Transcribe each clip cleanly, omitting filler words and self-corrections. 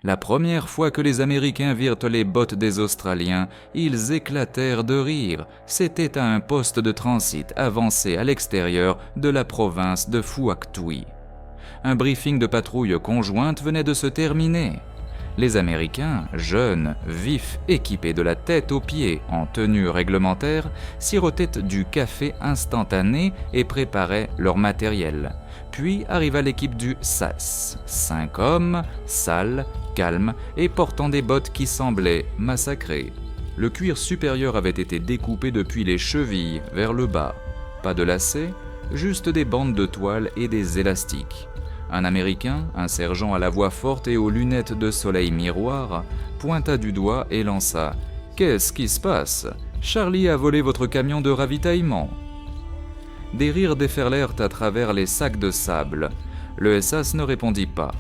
La première fois que les Américains virent les bottes des Australiens, ils éclatèrent de rire. C'était à un poste de transit avancé à l'extérieur de la province de Fuaktui. Un briefing de patrouille conjointe venait de se terminer. Les Américains, jeunes, vifs, équipés de la tête aux pieds en tenue réglementaire, sirotaient du café instantané et préparaient leur matériel. Puis arriva l'équipe du SAS, 5 hommes, sales, calmes et portant des bottes qui semblaient massacrées. Le cuir supérieur avait été découpé depuis les chevilles vers le bas. Pas de lacets, juste des bandes de toile et des élastiques. Un Américain, un sergent à la voix forte et aux lunettes de soleil miroir, pointa du doigt et lança « Qu'est-ce qui se passe ? Charlie a volé votre camion de ravitaillement !» Des rires déferlèrent à travers les sacs de sable. Le SAS ne répondit pas.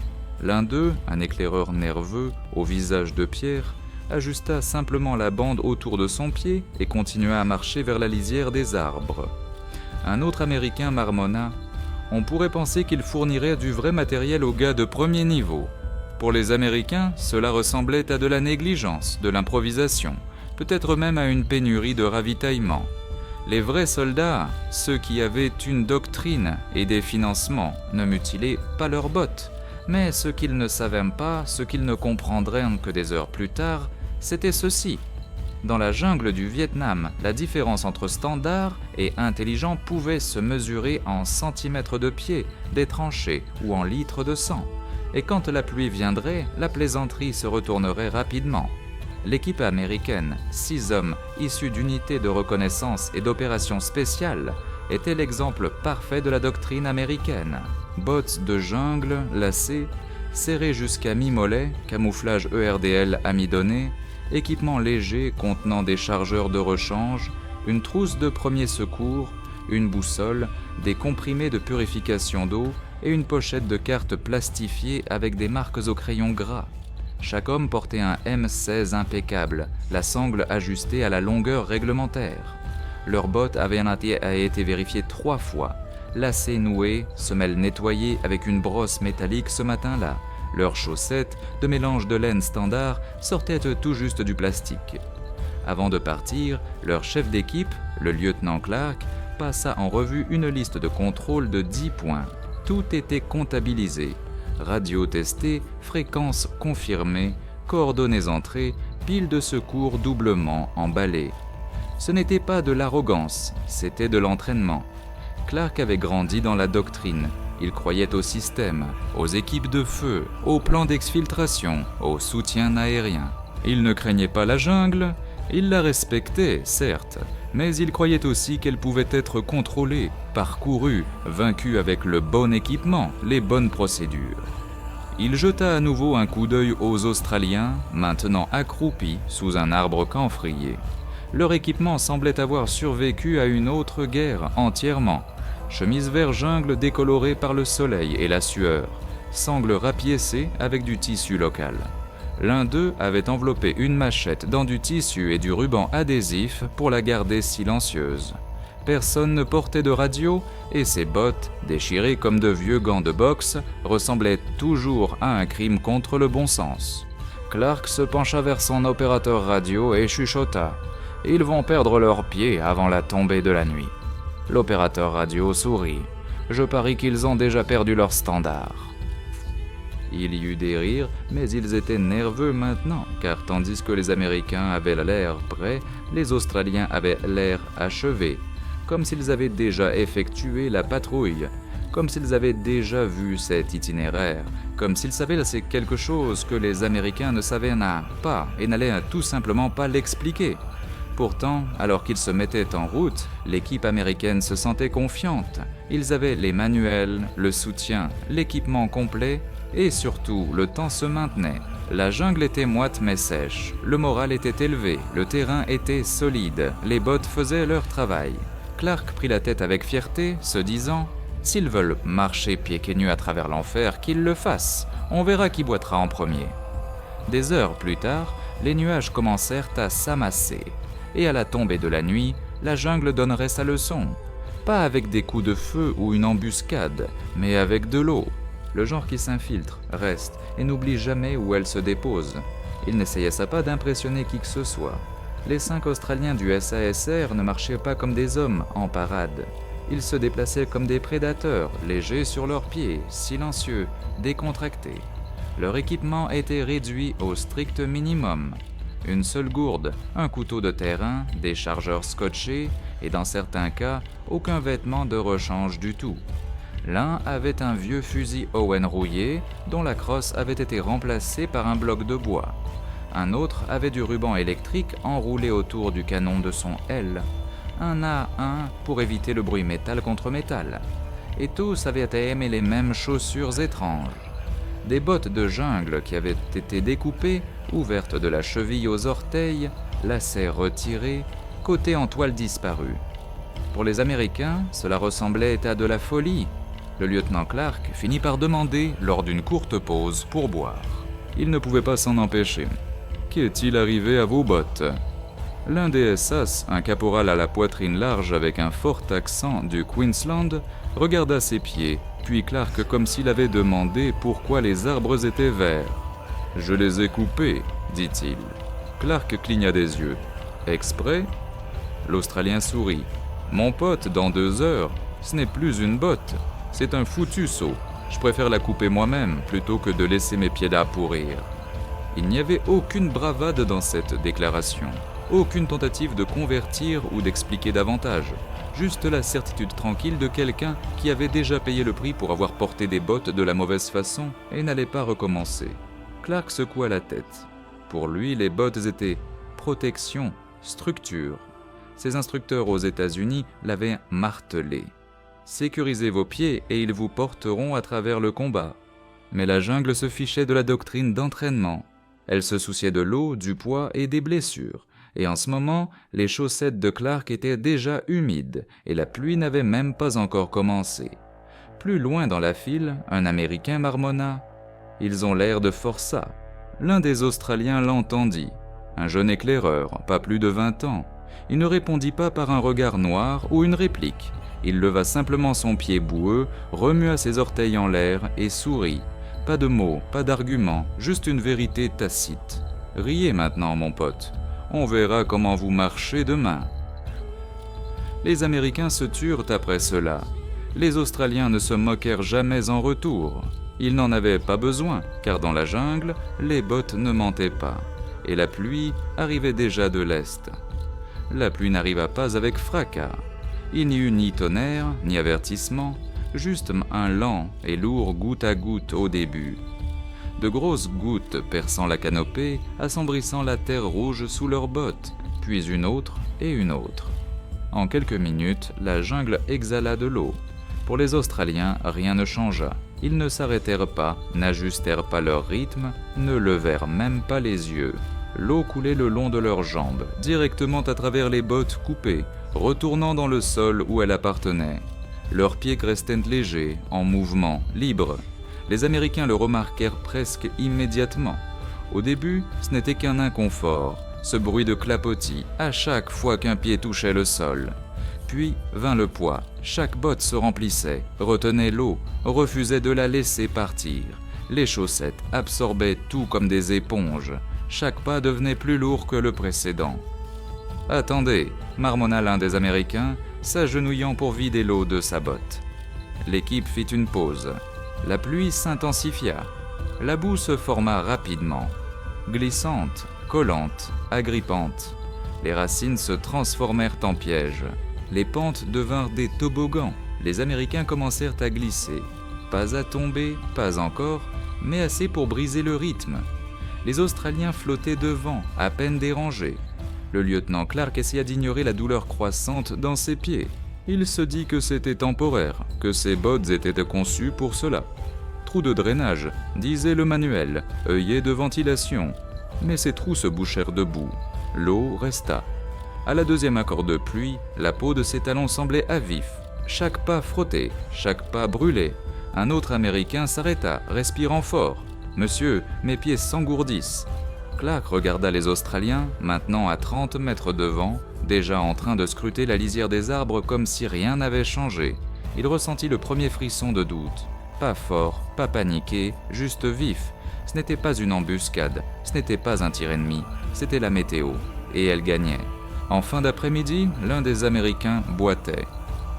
L'un d'eux, un éclaireur nerveux, au visage de pierre, ajusta simplement la bande autour de son pied et continua à marcher vers la lisière des arbres. Un autre Américain marmonna « On pourrait penser qu'il fournirait du vrai matériel aux gars de premier niveau. » Pour les Américains, cela ressemblait à de la négligence, de l'improvisation, peut-être même à une pénurie de ravitaillement. Les vrais soldats, ceux qui avaient une doctrine et des financements, ne mutilaient pas leurs bottes. Mais ce qu'ils ne savaient pas, ce qu'ils ne comprendraient que des heures plus tard, c'était ceci. Dans la jungle du Vietnam, la différence entre standard et intelligent pouvait se mesurer en centimètres de pied, des tranchées ou en litres de sang. Et quand la pluie viendrait, la plaisanterie se retournerait rapidement. L'équipe américaine, 6 hommes issus d'unités de reconnaissance et d'opérations spéciales, était l'exemple parfait de la doctrine américaine. Bottes de jungle, lacées, serrées jusqu'à mi-mollet, camouflage ERDL amidonné, équipement léger contenant des chargeurs de rechange, une trousse de premier secours, une boussole, des comprimés de purification d'eau et une pochette de cartes plastifiées avec des marques au crayon gras. Chaque homme portait un M16 impeccable, la sangle ajustée à la longueur réglementaire. Leurs bottes avaient été vérifiées 3 fois, lacets noués, semelles nettoyées avec une brosse métallique ce matin-là. Leurs chaussettes, de mélange de laine standard, sortaient tout juste du plastique. Avant de partir, leur chef d'équipe, le lieutenant Clark, passa en revue une liste de contrôle de 10 points. Tout était comptabilisé. Radio testée, fréquence confirmée, coordonnées entrées, pile de secours doublement emballée. Ce n'était pas de l'arrogance, c'était de l'entraînement. Clark avait grandi dans la doctrine. Il croyait au système, aux équipes de feu, aux plans d'exfiltration, au soutien aérien. Il ne craignait pas la jungle, il la respectait, certes, mais il croyait aussi qu'elle pouvait être contrôlée, parcourue, vaincue avec le bon équipement, les bonnes procédures. Il jeta à nouveau un coup d'œil aux Australiens, maintenant accroupis sous un arbre camphrier. Leur équipement semblait avoir survécu à une autre guerre entièrement. Chemise vert jungle décolorée par le soleil et la sueur, sangle rapiécée avec du tissu local. L'un d'eux avait enveloppé une machette dans du tissu et du ruban adhésif pour la garder silencieuse. Personne ne portait de radio et ses bottes, déchirées comme de vieux gants de boxe, ressemblaient toujours à un crime contre le bon sens. Clark se pencha vers son opérateur radio et chuchota « Ils vont perdre leurs pieds avant la tombée de la nuit ». L'opérateur radio sourit. Je parie qu'ils ont déjà perdu leur standard. Il y eut des rires, mais ils étaient nerveux maintenant, car tandis que les Américains avaient l'air prêts, les Australiens avaient l'air achevés, comme s'ils avaient déjà effectué la patrouille, comme s'ils avaient déjà vu cet itinéraire, comme s'ils savaient quelque chose que les Américains ne savaient pas et n'allaient tout simplement pas l'expliquer. Pourtant, alors qu'ils se mettaient en route, l'équipe américaine se sentait confiante. Ils avaient les manuels, le soutien, l'équipement complet et surtout, le temps se maintenait. La jungle était moite mais sèche, le moral était élevé, le terrain était solide, les bottes faisaient leur travail. Clark prit la tête avec fierté, se disant « S'ils veulent marcher pieds et nus à travers l'enfer, qu'ils le fassent, on verra qui boitera en premier. » Des heures plus tard, les nuages commencèrent à s'amasser. Et à la tombée de la nuit, la jungle donnerait sa leçon. Pas avec des coups de feu ou une embuscade, mais avec de l'eau. Le genre qui s'infiltre, reste et n'oublie jamais où elle se dépose. Il n'essayait pas d'impressionner qui que ce soit. Les 5 Australiens du SASR ne marchaient pas comme des hommes en parade. Ils se déplaçaient comme des prédateurs, légers sur leurs pieds, silencieux, décontractés. Leur équipement était réduit au strict minimum. Une seule gourde, un couteau de terrain, des chargeurs scotchés et dans certains cas, aucun vêtement de rechange du tout. L'un avait un vieux fusil Owen rouillé dont la crosse avait été remplacée par un bloc de bois. Un autre avait du ruban électrique enroulé autour du canon de son L. Un à un pour éviter le bruit métal contre métal. Et tous avaient aimé les mêmes chaussures étranges. Des bottes de jungle qui avaient été découpées, ouvertes de la cheville aux orteils, lacets retirés, côté en toile disparue. Pour les Américains, cela ressemblait à de la folie. Le lieutenant Clark finit par demander, lors d'une courte pause, pour boire. Il ne pouvait pas s'en empêcher. Qu'est-il arrivé à vos bottes ? L'un des SAS, un caporal à la poitrine large avec un fort accent du Queensland, regarda ses pieds, puis Clark comme s'il avait demandé pourquoi les arbres étaient verts. « Je les ai coupés, dit-il. Clark cligna des yeux. « Exprès ?» L'Australien sourit. « Mon pote, dans 2 heures, ce n'est plus une botte, c'est un foutu seau. Je préfère la couper moi-même plutôt que de laisser mes pieds là pourrir. » Il n'y avait aucune bravade dans cette déclaration, aucune tentative de convertir ou d'expliquer davantage, juste la certitude tranquille de quelqu'un qui avait déjà payé le prix pour avoir porté des bottes de la mauvaise façon et n'allait pas recommencer. Clark secoua la tête. Pour lui, les bottes étaient protection, structure. Ses instructeurs aux États-Unis l'avaient martelé. Sécurisez vos pieds et ils vous porteront à travers le combat. Mais la jungle se fichait de la doctrine d'entraînement. Elle se souciait de l'eau, du poids et des blessures. Et en ce moment, les chaussettes de Clark étaient déjà humides et la pluie n'avait même pas encore commencé. Plus loin dans la file, un Américain marmonna. « Ils ont l'air de forçats. » L'un des Australiens l'entendit. Un jeune éclaireur, pas plus de 20 ans. Il ne répondit pas par un regard noir ou une réplique. Il leva simplement son pied boueux, remua ses orteils en l'air et sourit. Pas de mots, pas d'arguments, juste une vérité tacite. « Riez maintenant, mon pote. On verra comment vous marchez demain. » Les Américains se turent après cela. Les Australiens ne se moquèrent jamais en retour. Ils n'en avaient pas besoin, car dans la jungle, les bottes ne mentaient pas. Et la pluie arrivait déjà de l'est. La pluie n'arriva pas avec fracas. Il n'y eut ni tonnerre, ni avertissement, juste un lent et lourd goutte à goutte au début. De grosses gouttes perçant la canopée, assombrissant la terre rouge sous leurs bottes, puis une autre et une autre. En quelques minutes, la jungle exhala de l'eau. Pour les Australiens, rien ne changea. Ils ne s'arrêtèrent pas, n'ajustèrent pas leur rythme, ne levèrent même pas les yeux. L'eau coulait le long de leurs jambes, directement à travers les bottes coupées, retournant dans le sol où elle appartenait. Leurs pieds restaient légers, en mouvement, libres. Les Américains le remarquèrent presque immédiatement. Au début, ce n'était qu'un inconfort, ce bruit de clapotis, à chaque fois qu'un pied touchait le sol. Puis vint le poids, chaque botte se remplissait, retenait l'eau, refusait de la laisser partir. Les chaussettes absorbaient tout comme des éponges. Chaque pas devenait plus lourd que le précédent. « Attendez !» marmonna l'un des Américains, s'agenouillant pour vider l'eau de sa botte. L'équipe fit une pause. La pluie s'intensifia. La boue se forma rapidement. Glissante, collante, agrippante. Les racines se transformèrent en pièges. Les pentes devinrent des toboggans. Les Américains commencèrent à glisser. Pas à tomber, pas encore, mais assez pour briser le rythme. Les Australiens flottaient devant, à peine dérangés. Le lieutenant Clark essaya d'ignorer la douleur croissante dans ses pieds. Il se dit que c'était temporaire, que ses bottes étaient conçues pour cela. Trou de drainage, disait le manuel, œillet de ventilation. Mais ces trous se bouchèrent de boue. L'eau resta. À la deuxième accord de pluie, la peau de ses talons semblait à vif. Chaque pas frottait, chaque pas brûlait. Un autre Américain s'arrêta, respirant fort. « Monsieur, mes pieds s'engourdissent. » Clark regarda les Australiens, maintenant à 30 mètres devant, déjà en train de scruter la lisière des arbres comme si rien n'avait changé. Il ressentit le premier frisson de doute. Pas fort, pas paniqué, juste vif. Ce n'était pas une embuscade, ce n'était pas un tir ennemi, c'était la météo. Et elle gagnait. En fin d'après-midi, l'un des Américains boitait.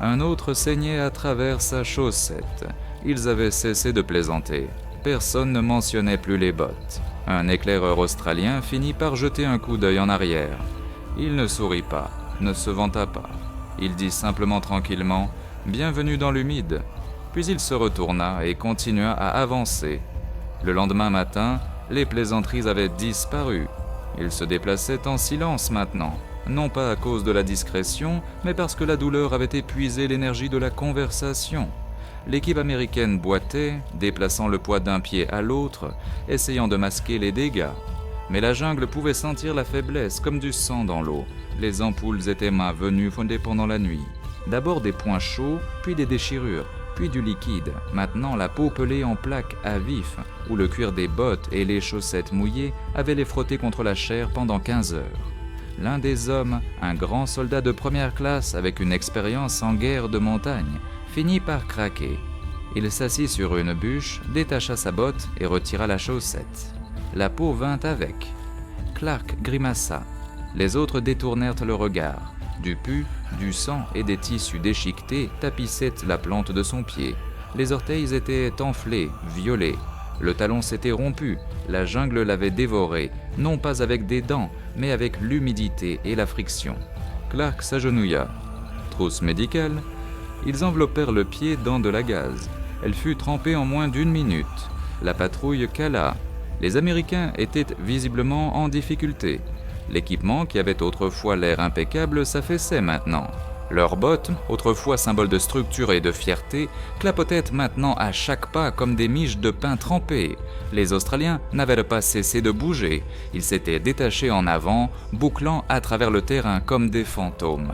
Un autre saignait à travers sa chaussette. Ils avaient cessé de plaisanter. Personne ne mentionnait plus les bottes. Un éclaireur australien finit par jeter un coup d'œil en arrière. Il ne sourit pas, ne se vanta pas. Il dit simplement tranquillement « Bienvenue dans l'humide ». Puis il se retourna et continua à avancer. Le lendemain matin, les plaisanteries avaient disparu. Il se déplaçait en silence maintenant, non pas à cause de la discrétion, mais parce que la douleur avait épuisé l'énergie de la conversation. L'équipe américaine boitait, déplaçant le poids d'un pied à l'autre, essayant de masquer les dégâts. Mais la jungle pouvait sentir la faiblesse comme du sang dans l'eau. Les ampoules étaient venues fonder pendant la nuit. D'abord des points chauds, puis des déchirures, puis du liquide. Maintenant la peau pelée en plaques à vif, où le cuir des bottes et les chaussettes mouillées avaient les frotté contre la chair pendant 15 heures. L'un des hommes, un grand soldat de première classe avec une expérience en guerre de montagne, finit par craquer. Il s'assit sur une bûche, détacha sa botte et retira la chaussette. La peau vint avec. Clark grimaça. Les autres détournèrent le regard. Du pus, du sang et des tissus déchiquetés tapissaient la plante de son pied. Les orteils étaient enflés, violets. Le talon s'était rompu, la jungle l'avait dévoré, non pas avec des dents, mais avec l'humidité et la friction. Clark s'agenouilla. Trousse médicale. Ils enveloppèrent le pied dans de la gaze. Elle fut trempée en moins d'1 minute. La patrouille cala. Les Américains étaient visiblement en difficulté. L'équipement, qui avait autrefois l'air impeccable, s'affaissait maintenant. Leurs bottes, autrefois symbole de structure et de fierté, clapotaient maintenant à chaque pas comme des miches de pain trempées. Les Australiens n'avaient pas cessé de bouger. Ils s'étaient détachés en avant, bouclant à travers le terrain comme des fantômes.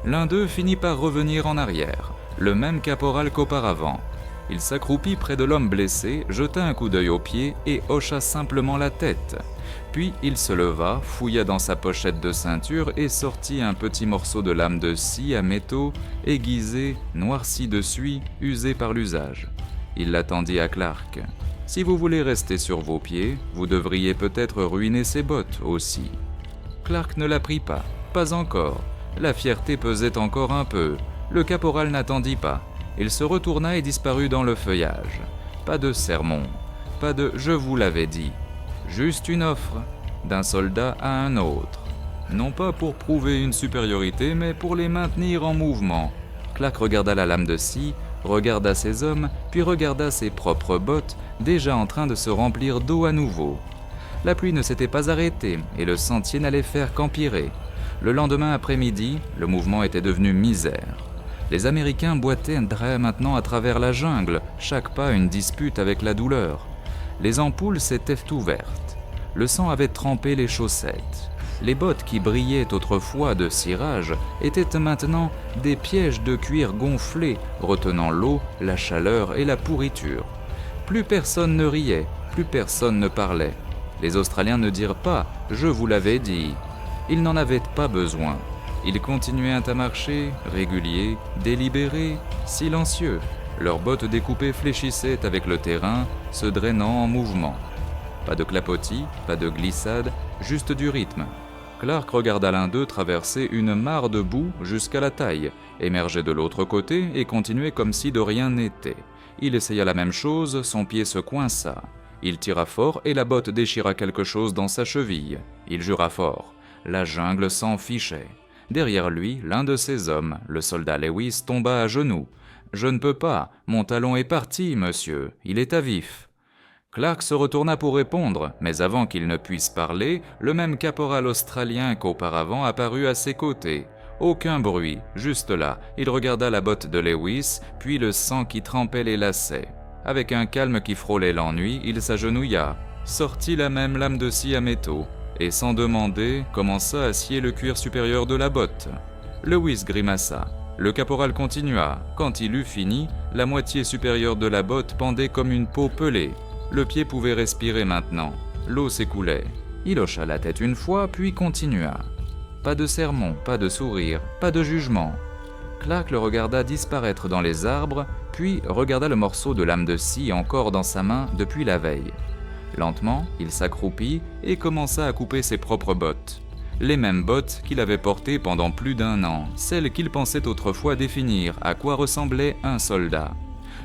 L'un d'eux finit par revenir en arrière, le même caporal qu'auparavant. Il s'accroupit près de l'homme blessé, jeta un coup d'œil aux pieds et hocha simplement la tête. Puis il se leva, fouilla dans sa pochette de ceinture et sortit un petit morceau de lame de scie à métaux, aiguisé, noirci de suie, usé par l'usage. Il l'attendit à Clark. « Si vous voulez rester sur vos pieds, vous devriez peut-être ruiner ses bottes aussi. » Clark ne la prit pas, pas encore. La fierté pesait encore un peu. Le caporal n'attendit pas. Il se retourna et disparut dans le feuillage. Pas de sermon, pas de « je vous l'avais dit ». Juste une offre, d'un soldat à un autre. Non pas pour prouver une supériorité, mais pour les maintenir en mouvement. Clark regarda la lame de scie, regarda ses hommes, puis regarda ses propres bottes, déjà en train de se remplir d'eau à nouveau. La pluie ne s'était pas arrêtée, et le sentier n'allait faire qu'empirer. Le lendemain après-midi, le mouvement était devenu misère. Les Américains boitaient maintenant à travers la jungle, chaque pas une dispute avec la douleur. Les ampoules s'étaient ouvertes. Le sang avait trempé les chaussettes. Les bottes qui brillaient autrefois de cirage étaient maintenant des pièges de cuir gonflés, retenant l'eau, la chaleur et la pourriture. Plus personne ne riait, plus personne ne parlait. Les Australiens ne dirent pas « je vous l'avais dit ». Ils n'en avaient pas besoin. Ils continuaient à marcher, réguliers, délibérés, silencieux. Leurs bottes découpées fléchissaient avec le terrain, se drainant en mouvement. Pas de clapotis, pas de glissade, juste du rythme. Clark regarda l'un d'eux traverser une mare de boue jusqu'à la taille, émerger de l'autre côté et continuer comme si de rien n'était. Il essaya la même chose, son pied se coinça. Il tira fort et la botte déchira quelque chose dans sa cheville. Il jura fort. La jungle s'en fichait. Derrière lui, l'un de ses hommes, le soldat Lewis, tomba à genoux. « Je ne peux pas, mon talon est parti, monsieur, il est à vif. » Clark se retourna pour répondre, mais avant qu'il ne puisse parler, le même caporal australien qu'auparavant apparut à ses côtés. Aucun bruit, juste là, il regarda la botte de Lewis, puis le sang qui trempait les lacets. Avec un calme qui frôlait l'ennui, il s'agenouilla, sortit la même lame de scie à métaux, et sans demander, commença à scier le cuir supérieur de la botte. Lewis grimaça. Le caporal continua. Quand il eut fini, la moitié supérieure de la botte pendait comme une peau pelée. Le pied pouvait respirer maintenant. L'eau s'écoulait. Il hocha la tête une fois, puis continua. Pas de sermon, pas de sourire, pas de jugement. Clark le regarda disparaître dans les arbres, puis regarda le morceau de lame de scie encore dans sa main depuis la veille. Lentement, il s'accroupit et commença à couper ses propres bottes. Les mêmes bottes qu'il avait portées pendant plus d'1 an, celles qu'il pensait autrefois définir à quoi ressemblait un soldat.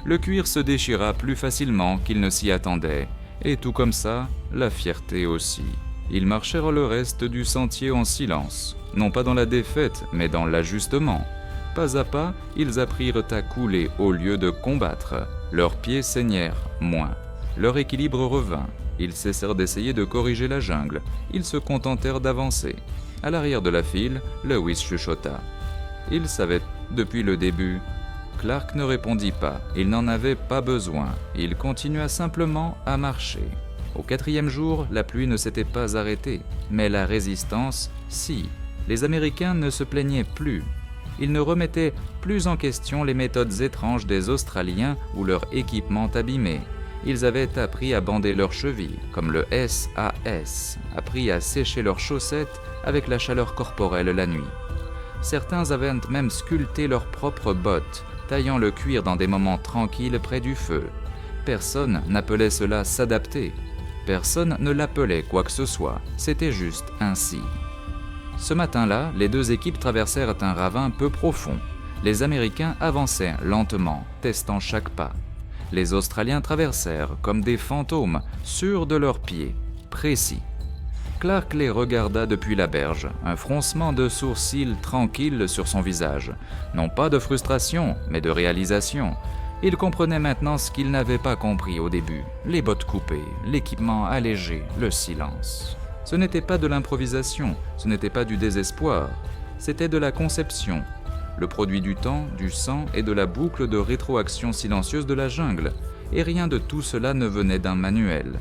Le cuir se déchira plus facilement qu'il ne s'y attendait, et tout comme ça, la fierté aussi. Ils marchèrent le reste du sentier en silence, non pas dans la défaite, mais dans l'ajustement. Pas à pas, ils apprirent à couler au lieu de combattre. Leurs pieds saignèrent moins. Leur équilibre revint. Ils cessèrent d'essayer de corriger la jungle. Ils se contentèrent d'avancer. À l'arrière de la file, Lewis chuchota. Il savait depuis le début. Clark ne répondit pas. Il n'en avait pas besoin. Il continua simplement à marcher. Au 4e jour, la pluie ne s'était pas arrêtée. Mais la résistance, si. Les Américains ne se plaignaient plus. Ils ne remettaient plus en question les méthodes étranges des Australiens ou leur équipement abîmé. Ils avaient appris à bander leurs chevilles, comme le SAS, appris à sécher leurs chaussettes avec la chaleur corporelle la nuit. Certains avaient même sculpté leurs propres bottes, taillant le cuir dans des moments tranquilles près du feu. Personne n'appelait cela s'adapter. Personne ne l'appelait quoi que ce soit, c'était juste ainsi. Ce matin-là, les deux équipes traversèrent un ravin peu profond. Les Américains avançaient lentement, testant chaque pas. Les Australiens traversèrent comme des fantômes, sûrs de leurs pieds, précis. Clark les regarda depuis la berge, un froncement de sourcils tranquille sur son visage. Non pas de frustration, mais de réalisation. Il comprenait maintenant ce qu'il n'avait pas compris au début. Les bottes coupées, l'équipement allégé, le silence. Ce n'était pas de l'improvisation, ce n'était pas du désespoir, c'était de la conception. Le produit du temps, du sang et de la boucle de rétroaction silencieuse de la jungle, et rien de tout cela ne venait d'un manuel.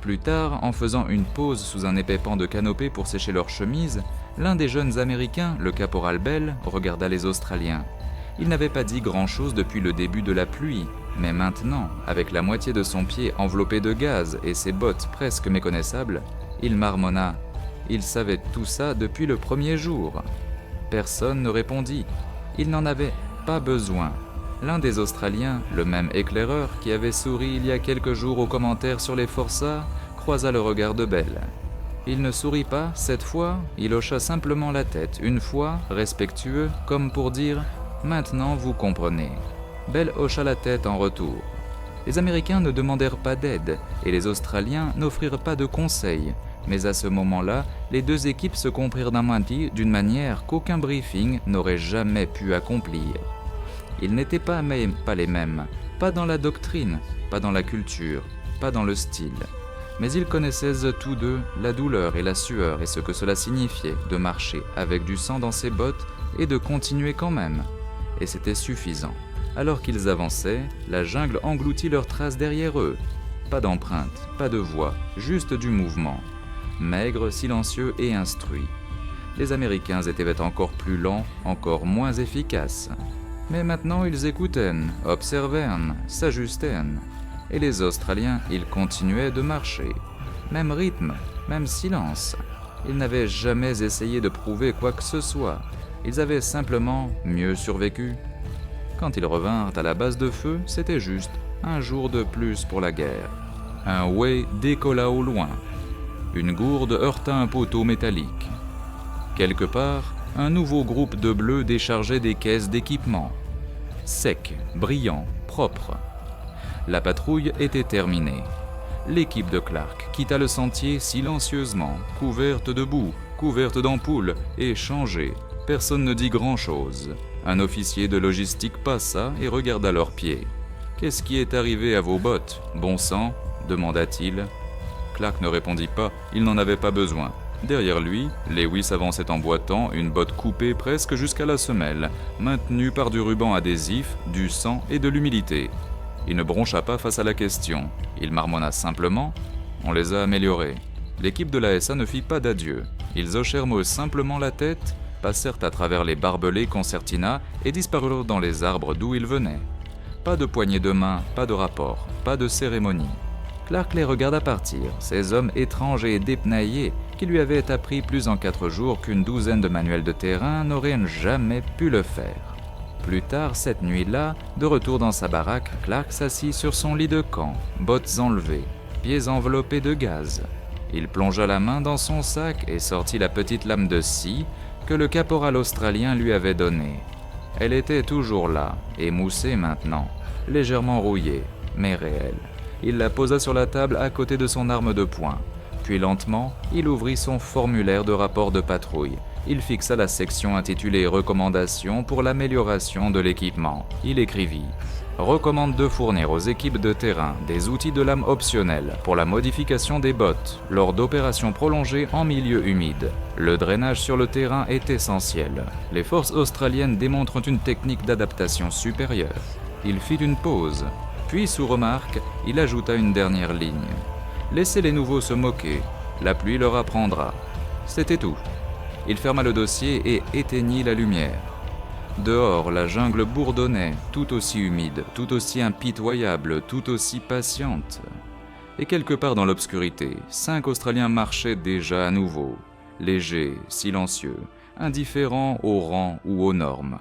Plus tard, en faisant une pause sous un épais pan de canopée pour sécher leurs chemises, l'un des jeunes Américains, le caporal Bell, regarda les Australiens. Il n'avait pas dit grand-chose depuis le début de la pluie, mais maintenant, avec la moitié de son pied enveloppé de gaz et ses bottes presque méconnaissables, il marmonna. Il savait tout ça depuis le premier jour. Personne ne répondit. Il n'en avait pas besoin. L'un des Australiens, le même éclaireur qui avait souri il y a quelques jours aux commentaires sur les forçats, croisa le regard de Bell. Il ne sourit pas, cette fois, il hocha simplement la tête, une fois, respectueux, comme pour dire « Maintenant vous comprenez ». Bell hocha la tête en retour. Les Américains ne demandèrent pas d'aide, et les Australiens n'offrirent pas de conseils. Mais à ce moment-là, les deux équipes se comprirent d'une manière qu'aucun briefing n'aurait jamais pu accomplir. Ils n'étaient pas les mêmes, pas dans la doctrine, pas dans la culture, pas dans le style. Mais ils connaissaient tous deux la douleur et la sueur et ce que cela signifiait de marcher avec du sang dans ses bottes et de continuer quand même. Et c'était suffisant. Alors qu'ils avançaient, la jungle engloutit leurs traces derrière eux. Pas d'empreinte, pas de voix, juste du mouvement. Maigre, silencieux et instruit. Les Américains étaient encore plus lents, encore moins efficaces. Mais maintenant ils écoutaient, observaient, s'ajustaient. Et les Australiens, ils continuaient de marcher. Même rythme, même silence. Ils n'avaient jamais essayé de prouver quoi que ce soit. Ils avaient simplement mieux survécu. Quand ils revinrent à la base de feu, c'était juste un jour de plus pour la guerre. Un Way décolla au loin. Une gourde heurta un poteau métallique. Quelque part, un nouveau groupe de bleus déchargeait des caisses d'équipement. Sec, brillant, propre. La patrouille était terminée. L'équipe de Clark quitta le sentier silencieusement, couverte de boue, couverte d'ampoules, et changée. Personne ne dit grand-chose. Un officier de logistique passa et regarda leurs pieds. « Qu'est-ce qui est arrivé à vos bottes, bon sang ?» demanda-t-il. Clark ne répondit pas, il n'en avait pas besoin. Derrière lui, Lewis avançait en boitant, une botte coupée presque jusqu'à la semelle, maintenue par du ruban adhésif, du sang et de l'humidité. Il ne broncha pas face à la question. Il marmonna simplement « On les a améliorés ». L'équipe de la SA ne fit pas d'adieu. Ils hochèrent simplement la tête, passèrent à travers les barbelés concertina et disparurent dans les arbres d'où ils venaient. Pas de poignée de main, pas de rapport, pas de cérémonie. Clark les regarda partir, ces hommes étranges et dépenaillés qui lui avaient appris plus en 4 jours qu'une douzaine de manuels de terrain n'auraient jamais pu le faire. Plus tard cette nuit-là, de retour dans sa baraque, Clark s'assit sur son lit de camp, bottes enlevées, pieds enveloppés de gaz. Il plongea la main dans son sac et sortit la petite lame de scie que le caporal australien lui avait donnée. Elle était toujours là, émoussée maintenant, légèrement rouillée, mais réelle. Il la posa sur la table à côté de son arme de poing. Puis lentement, il ouvrit son formulaire de rapport de patrouille. Il fixa la section intitulée « Recommandations pour l'amélioration de l'équipement ». Il écrivit « Recommande de fournir aux équipes de terrain des outils de lame optionnels pour la modification des bottes lors d'opérations prolongées en milieu humide. Le drainage sur le terrain est essentiel. Les forces australiennes démontrent une technique d'adaptation supérieure. » Il fit une pause, puis sous remarque, il ajouta une dernière ligne. « Laissez les nouveaux se moquer, la pluie leur apprendra. » C'était tout. Il ferma le dossier et éteignit la lumière. Dehors, la jungle bourdonnait, tout aussi humide, tout aussi impitoyable, tout aussi patiente. Et quelque part dans l'obscurité, 5 Australiens marchaient déjà à nouveau, légers, silencieux, indifférents au rang ou aux normes.